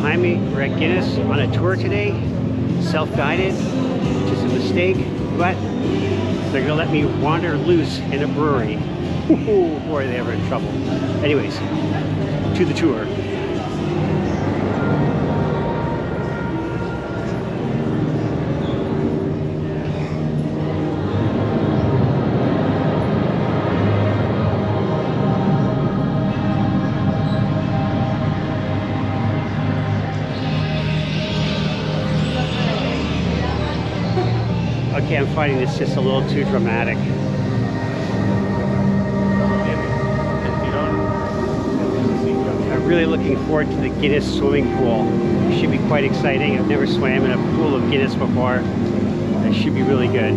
behind me. We're at Guinness on a tour today, self-guided, which is a mistake, but they're gonna let me wander loose in a brewery. Boy, are they ever in trouble. Anyways, to the tour. Okay, I'm finding this just a little too dramatic. I'm really looking forward to the Guinness swimming pool. It should be quite exciting. I've never swam in a pool of Guinness before. It should be really good.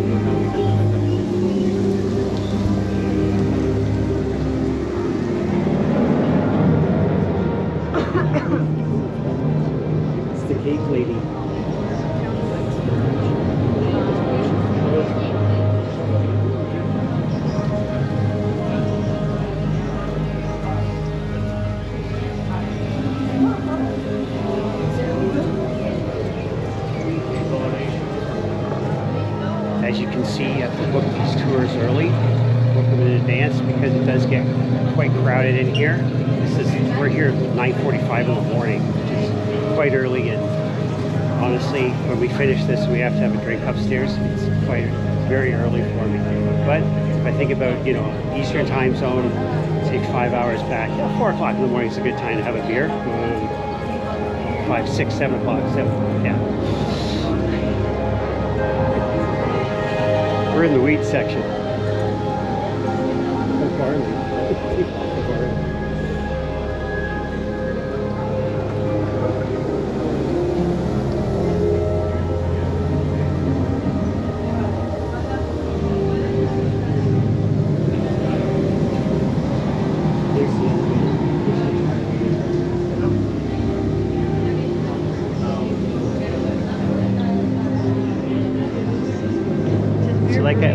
It's the cake lady. As you can see, you have to book these tours early, book them in advance because it does get quite crowded in here. We're here at 9:45 in the morning, which is quite early, and honestly, when we finish this, we have to have a drink upstairs. It's very early for me. But if I think about, Eastern time zone, take 5 hours back. 4 o'clock in the morning is a good time to have a beer. 5, 6, 7 o'clock, 7, yeah. We're in the weed section.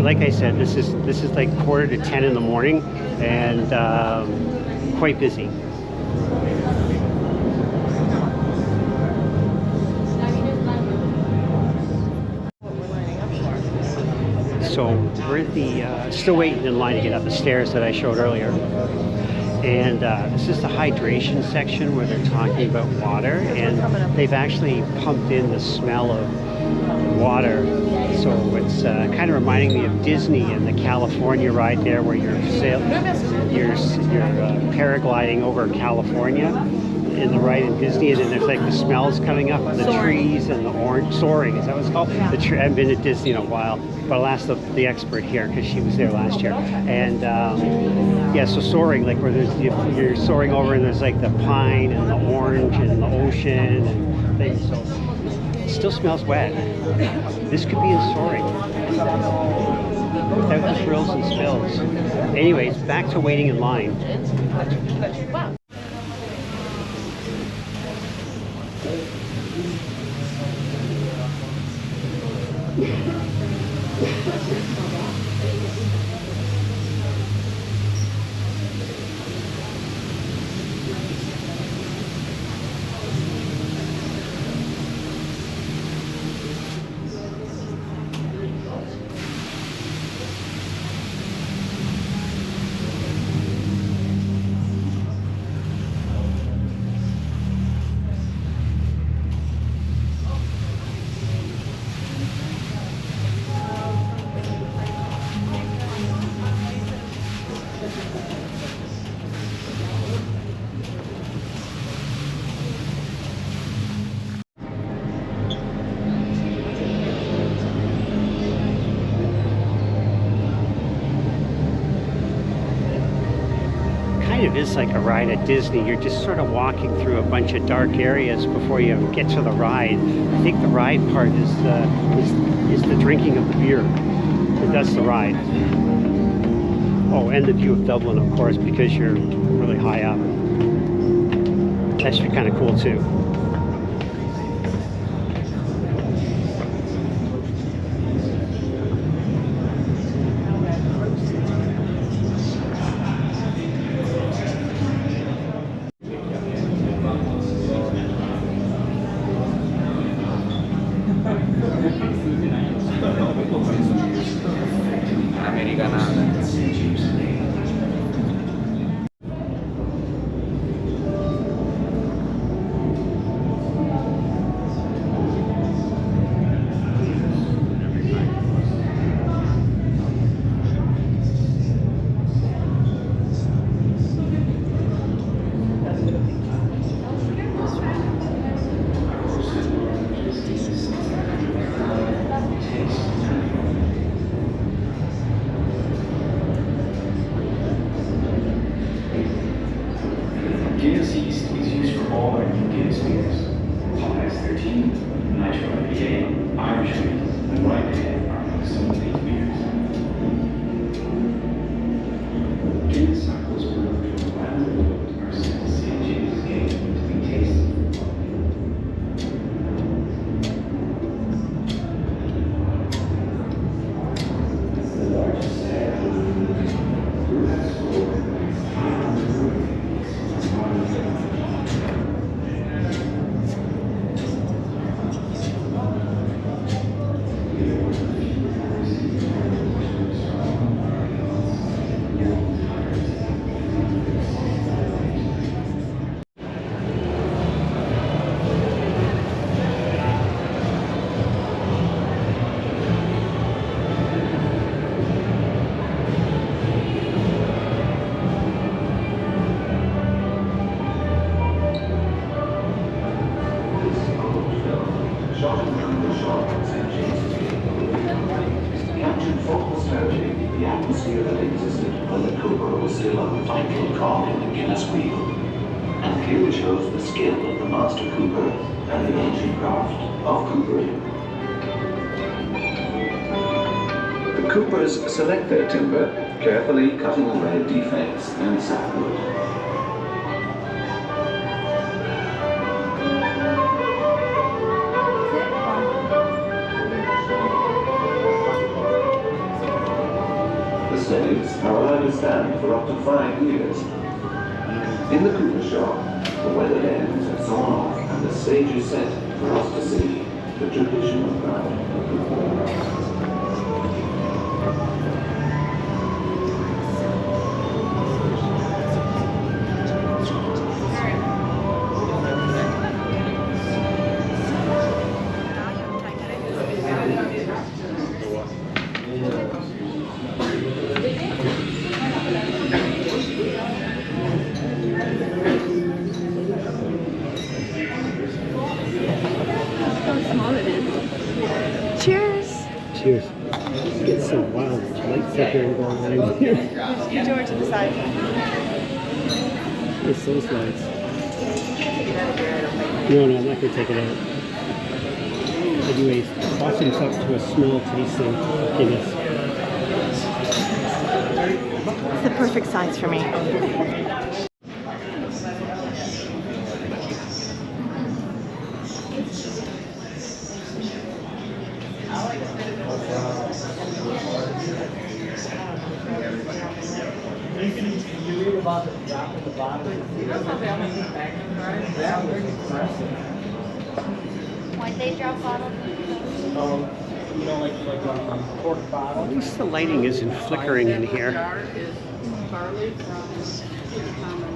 Like I said, this is like 9:45 in the morning, and quite busy. So we're still waiting in line to get up the stairs that I showed earlier. And this is the hydration section where they're talking about water, and they've actually pumped in the smell of water. So it's kind of reminding me of Disney and the California ride there, where you're paragliding over California in the ride in Disney, and then there's like the smells coming up, the trees and the orange soaring. Is that what it's called? Yeah. I haven't been to Disney in a while, but I'll ask the expert here because she was there last year. And yeah, so soaring, like where you're soaring over, and there's like the pine and the orange and the ocean and things. So it still smells wet. This could be in soaring without the frills and spills. Anyways, back to waiting in line. Kind of is like a ride at Disney. You're just sort of walking through a bunch of dark areas before you get to the ride. I think the ride part is the drinking of the beer. That's the ride. Oh, and the view of Dublin, of course, because you're really high up. That should be kind of cool too. Americanata. Guinness yeast is used for all our new Guinness beers. Hop Ice 13, Nitro IPA, Irish Wheat, and White Ale are among some of these beers. Guinness samples brewed from around the world are sent to St. James's Gate to be tasted. The largest brew has scored captured focal clarity the atmosphere that existed when the Cooper was still a vital cog in the Guinness wheel, and clearly shows the skill of the master Cooper and the ancient craft of coopering. The Coopers select their timber, carefully cutting away defects and sapwood. The slaves are allowed to stand for up to 5 years. In the cooper shop, the weathered ends are sawn off and the stage is set for us to see the traditional craft of coopering. Cheers! Cheers. Get some wild light flickering going on in here. Enjoy to the side. It's those lights. No, I'm not going to take it out. Anyways, toss himself to a small tasting Guinness. It's the perfect size for me. You read about the drop in the bottom. Why'd they drop bottles? You know, like a cork bottle. At least the lighting isn't flickering in here. Jar is barley from common.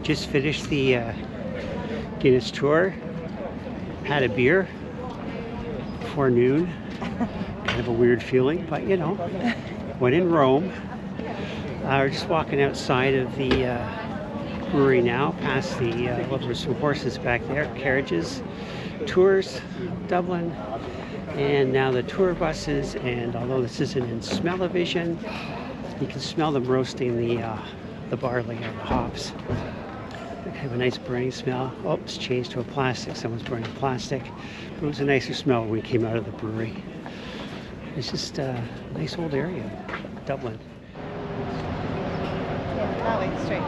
Just finished the Guinness tour. Had a beer before noon. Kind of a weird feeling, but you know, when in Rome. We're just walking outside of the brewery now, past the, well, there's some horses back there, carriages, tours, Dublin, and now the tour buses. And although this isn't in smell-o-vision, you can smell them roasting the barley or the hops. They have a nice burning smell. Oh, it's changed to a plastic. Someone's burning plastic. But it was a nicer smell when we came out of the brewery. It's just a nice old area, Dublin. Yeah, that way, straight.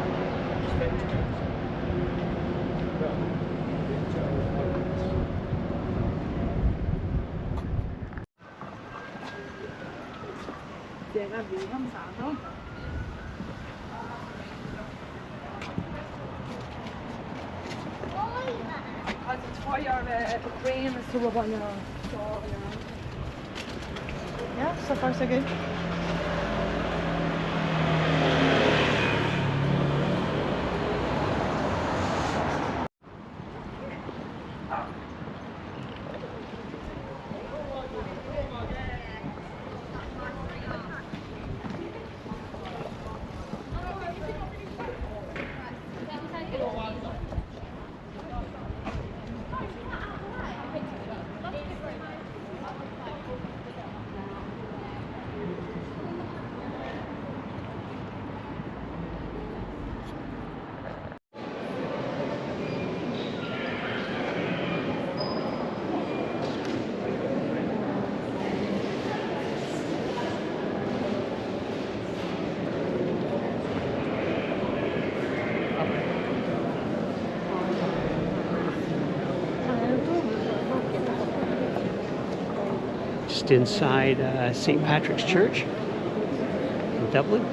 Yeah, so far so good. Just inside St. Patrick's Church in Dublin.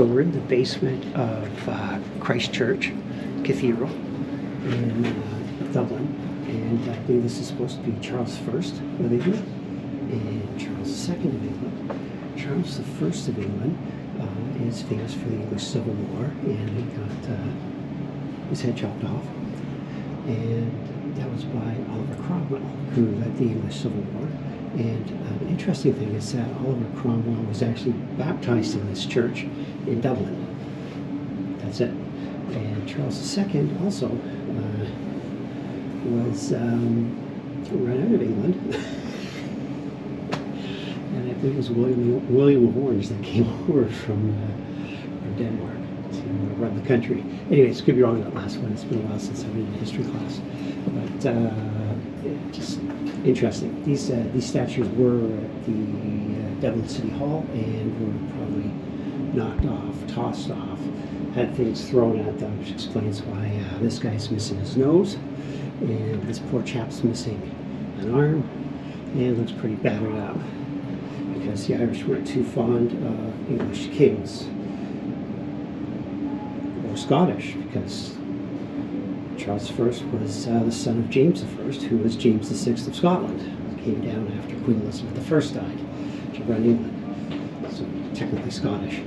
So we're in the basement of Christ Church Cathedral in Dublin, and I believe this is supposed to be Charles I of England and Charles II of England. Charles I of England is famous for the English Civil War, and he got his head chopped off, and that was by Oliver Cromwell, who led the English Civil War. And the interesting thing is that Oliver Cromwell was actually baptized in this church in Dublin. That's it. And Charles II also was run out of England. And I think it was William of Orange that came over from Denmark to run the country. Anyways, could be wrong on that last one. It's been a while since I've been in a history class. But just interesting. These statues were at the Dublin City Hall and were probably knocked off, tossed off, had things thrown at them, which explains why this guy's missing his nose, and this poor chap's missing an arm, and looks pretty battered up, because the Irish weren't too fond of English kings, or Scottish, because Charles I was the son of James I, who was James VI of Scotland. Came down after Queen Elizabeth I died to run England. So technically Scottish.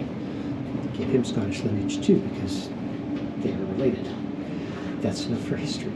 Gave him Scottish lineage too, because they are related. That's enough for history.